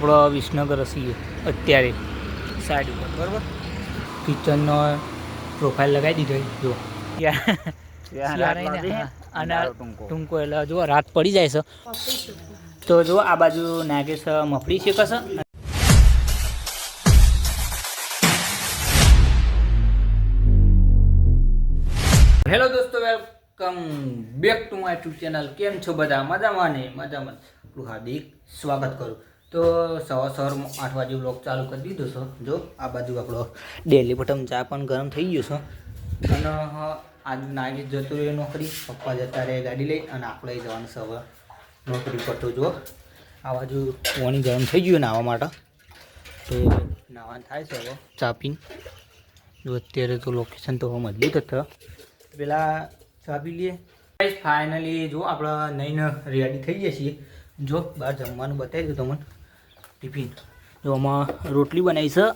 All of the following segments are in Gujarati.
આપણો વિસનગર છીએ અત્યારે સાઈડ ઉપર બરાબર. કિચનનો પ્રોફાઇલ લગાવી દીધો જો અને ટૂંકો એટલે જો રાત પડી જાય છે તો જો આ બાજુ નાગેશ મફળી છે કશે. હેલો દોસ્તો, welcome back to my YouTube channel. કેમ છો બધા? મજામાં ને? મજામાં. આપણું હાર્દિક સ્વાગત કરું. તો સવારમાં 8 વાગે વ્લોગ ચાલુ કરી દીધો છે. જો આ બાજુ આપણો ડેલી બટન ચા પણ ગરમ થઈ ગયો છે. અને આજ નાગેશ જતો રહ્યો નોકરી, પપ્પા જતા રહે ગાડી લઈ, અને આપણે જવાનું છે હવે નોકરી પર. તો જો આ બાજુ પાણી ગરમ થઈ ગયું નાહવા માટે, તો નાહવાનું થાય છે હવે ચા પીને. જો અત્યારે તો લોકેશન તો મજબૂત હતા, પેલા ચા પી લઈએ. ફાઇનલી જો આપણે નહીં રેડી થઈ જઈએ છીએ. જો બહાર જમવાનું બતાવી દઉં તમને. ટિફિન જો આમાં રોટલી બનાવી છે,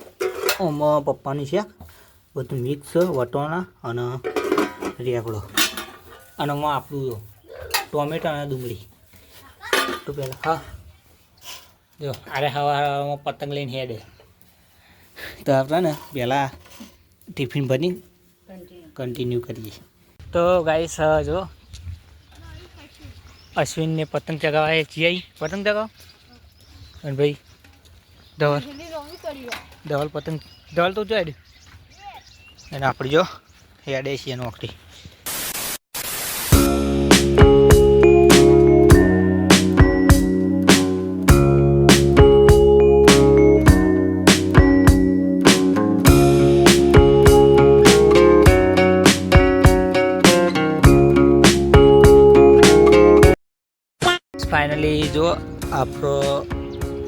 આમાં પપ્પાની છે, બધું મિક્સ છે, વટોણા અને રેગડો, અને આમાં આપણું ટોમેટો અને ડુંગળી. તો પહેલાં હા જો અરે હવામાં પતંગ લઈને હેડે, તો આપણે ને પહેલાં ટિફિન ભરી કન્ટિન્યુ કરીએ. તો ગાઈસ જો અશ્વિનને પતંગ ચગાવવા જઈ પતંગ ચગાવ, અને ભાઈ ધવલ પતંગ ધવલ તો જોઈ અને આપણે જો હેડે છીએ નોકરી. ફાઇનલી જો આપણો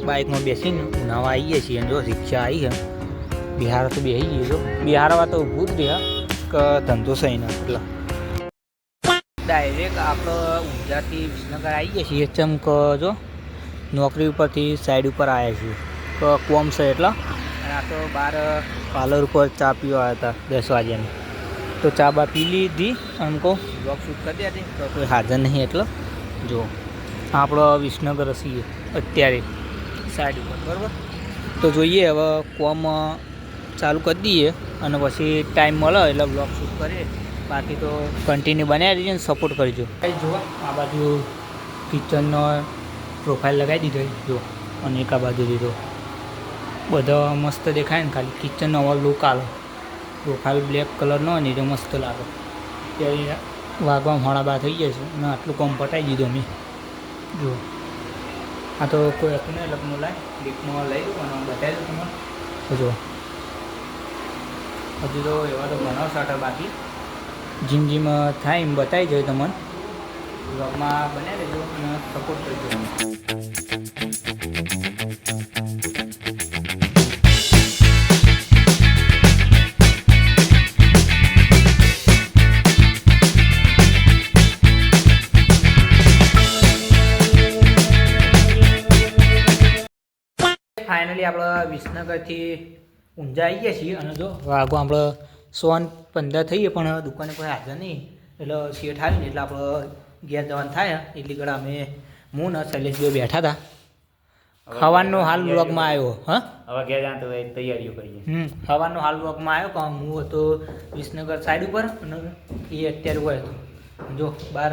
બાઇકમાં બેસીને ઉનાવા આવીએ છીએ. જો રિક્ષા આવી છે, બિહાર તો બેસી ગઈ. જો બિહારમાં તો ઊભું જ રહ્યા કે ધંધો સહી ના, એટલે ડાયરેક્ટ આપણે ઊંઝાથી વિસનગર આવીએ છીએ. ચમક જો નોકરી ઉપરથી સાઈડ ઉપર આવ્યા છીએ તો કોમ છે એટલે. અને આ તો બહાર પાર્લર ઉપર ચા પીવા આવ્યા હતા 10 વાગ્યાની, તો ચા બા પી લીધી. અને કહું બ્લોગ શૂટ કરી દે તો કોઈ હાજર નહીં, એટલે જો આપણો વિસનગર છીએ અત્યારે સાઈડ ઉપર બરાબર. તો જોઈએ હવે કોમ ચાલુ કરી દઈએ, અને પછી ટાઈમ મળે એટલે બ્લોગ શૂટ કરીએ. બાકી તો કન્ટિન્યુ બનાવી દઈએ ને સપોર્ટ કરજો. જો આ બાજુ કિચનનો પ્રોફાઇલ લગાવી દીધો જો, અને એક આ બાજુ દીધો. બધા મસ્ત દેખાય ને, ખાલી કિચનનો અવાર લુક આવે. પ્રોફાઇલ બ્લેક કલરનો ને તો મસ્ત લાગે. ત્યારે વાગવા મોડા બા થઈ જાય છે ને આટલું કોમ પટાવી દીધું અમે. જો આ તો કોઈ હતું ને લગ્ન લાય લિફ્ટમાં લઈ દઉં અને બતાવી દઉં તમને. તો જો હજુ તો એવા તો ઘણા સાટા બાકી જીમ થાય એમ બતાવી જાય તમને. બ્લોગમાં બનાવી દેજો અને સપોર્ટ કરજો. ફાઇનલી આપણે વિસનગરથી ઊંઝા આવી ગયા છીએ, અને જો વાગો આપણે 1:15 થઈએ પણ દુકાને કોઈ હાજર નહીં, એટલે શેઠ આવીને એટલે આપણે ઘેર જવાનું થાય. એટલી ઘડા અમે હું ને શૈલેષ બે બેઠા હતા. ખાવાનો હાલ વ્લોગમાં આવ્યો. હા હવે ઘેર જવાનું તો તૈયારીઓ કરીએ. ખાવાનો હાલ વ્લોગમાં આવ્યો કે હું હતો વિસનગર સાઈડ ઉપર, અને એ અત્યારે હોય હતો. જો બહાર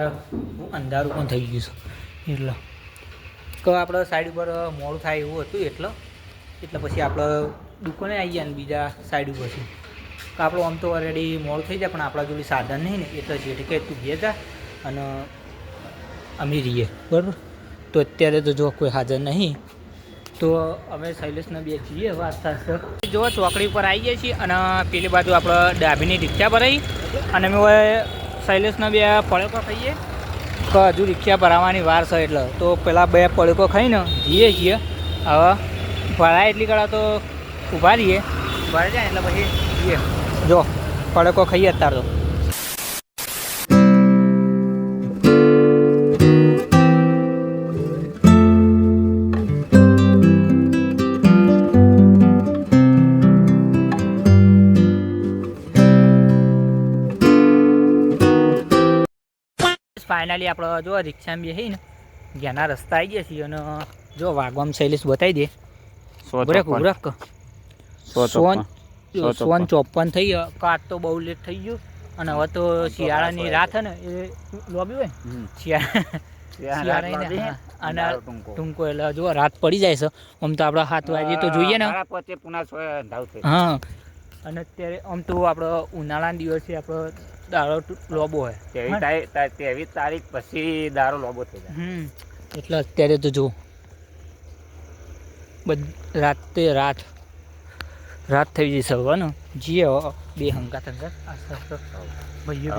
અંધારું પણ થઈ ગયું છે, એટલે તો આપણે સાઈડ ઉપર મોડું થાય એવું હતું, એટલે પછી આપણે દુકાને આવી ગયા ને બીજા સાઈડ ઉપર છે. તો આપણું આમ તો ઓલરેડી મોડું થઈ જાય, પણ આપણા જોડે સાધન નહીં ને, એટલે છે કે તું ઘેર જા અને અમે રહીએ બરાબર. તો અત્યારે તો જો કોઈ હાજર નહીં, તો અમે શૈલેષને બે છીએ વાત થશે. જો ચોકડી ઉપર આવી ગયા છીએ, અને પેલી બાજુ આપણે ડાભીની રિક્ષા ભરાઈ, અને અમે શૈલેષના બે પડકો ખાઈએ કે હજુ રિક્ષા ભરાવાની વાર છે, એટલે તો પેલા બે પડકો ખાઈને જઈએ છીએ. હવે ભરાય એટલી કડા તો ઊભા રહીએ, ભરાઈ જાય એટલે પછી જઈએ. જો પડકો ખાઈએ અત્યારે તો. ફાઇનલી આપણે જો રિક્ષામાં બેસીને ઘેરના રસ્તા આવી ગયા છીએ, અને જો વાગવામાં શૈલેષ બતાવી દે 154 થઈ ગયો. કાટ તો બહુ લેટ થઈ ગયું અને હવે તો શિયાળાની રાત છે ને એ લોબી હોય શિયાળાની અને ટૂંકો એટલે જો રાત પડી જાય છે આમ તો આપણે 7 વાગે તો જોઈએ ને. હા અને અત્યારે આમ તો આપણો ઉનાળાના દિવસે આપણો દારો લોબો હોય તેવી તારીખ પછી દારો લોબો થઈ જાય. એટલે અત્યારે તો જો રાત થઈ જશે હવે ને જીએ બે હંગાત ભાઈઓ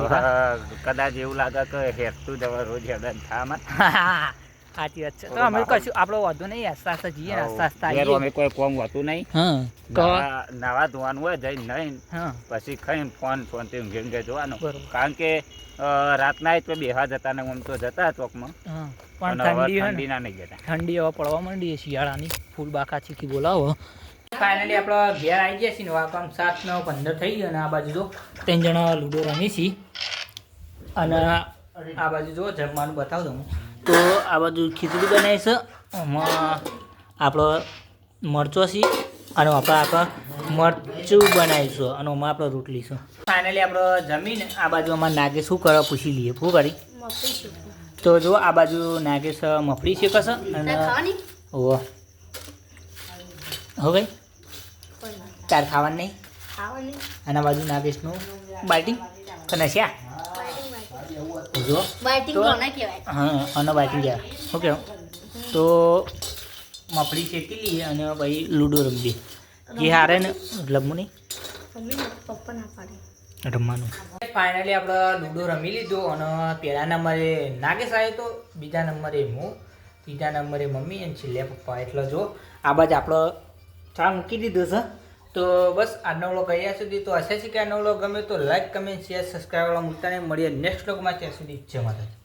કદાચ એવું લાગે કે હેરતું જવા રોજ હેડા થામાં. સાચી વાત છે. તો અમે કશું આપણો વાંધો નહીં, આસ્તા આસ્તા જઈએ આસ્તા આસ્તા આવીએ. અમે કોઈ કોમ હોતું નહીં. નાવા ધોવાનું હોય જઈને નહીં પછી ખાઈને ફોન ઊંઘી જોવાનું. કારણ કે રાતના તો બેહવા જતા ને આમ તો જતા ચોકમાં પણ ઠંડી ના નહીં જતા. ઠંડી હવે પડવા માંડી શિયાળાની ફૂલ બાકા ચીકી બોલાવો. ફાઇનલી આપણે ઘેર આવી ગયા છીએ ને વાપમ 7:15 થઈ ગયો અને આ બાજુ જો 3 જણા લૂડો રમી છીએ અને આ બાજુ જો જમવાનું બતાવું દઉં તો આ બાજુ ખીચડી બનાવી છે, આમાં આપણો મરચો છે અને આપણે મરચું બનાવીશું અને આમાં આપણે રોટલી છે. ફાઇનલી આપણે જમીને આ બાજુ અમારે નાગેશ શું કરે પૂછી લઈએ. શું કરી તો જો આ બાજુ નાગેશ મફળી છે કશે અને ઓહ હો ગઈ તાર ખાવાનું નહીં અને બાજુ નાગેશનું બાલ્ટિંગ તને છે જો હા અને બાલ્ટિંગ ગયા ઓકે. તો મફળી શેકી લઈએ અને ભાઈ લૂડો રમીએ જે હારે ને રમવું નહીં રમવાનું. ફાઇનલી આપણે લૂડો રમી લીધો અને પહેલા નંબરે નાગેશ આવ્યો તો, બીજા નંબરે હું, ત્રીજા નંબરે મમ્મી અને છેલ્લે પપ્પા. એટલે જો આ બાજુ આપણો ચા મૂકી દીધો છે. તો બસ આજનો વ્લોગ અહીંયા સુધી. તો આશા છે કે આજનો વ્લોગ ગમે તો લાઈક કમેન્ટ શેર સબસ્ક્રાઈબ વાળા મૂકતા ને મળીએ નેક્સ્ટ વ્લોગમાં. ત્યાં સુધી જય માતાજી.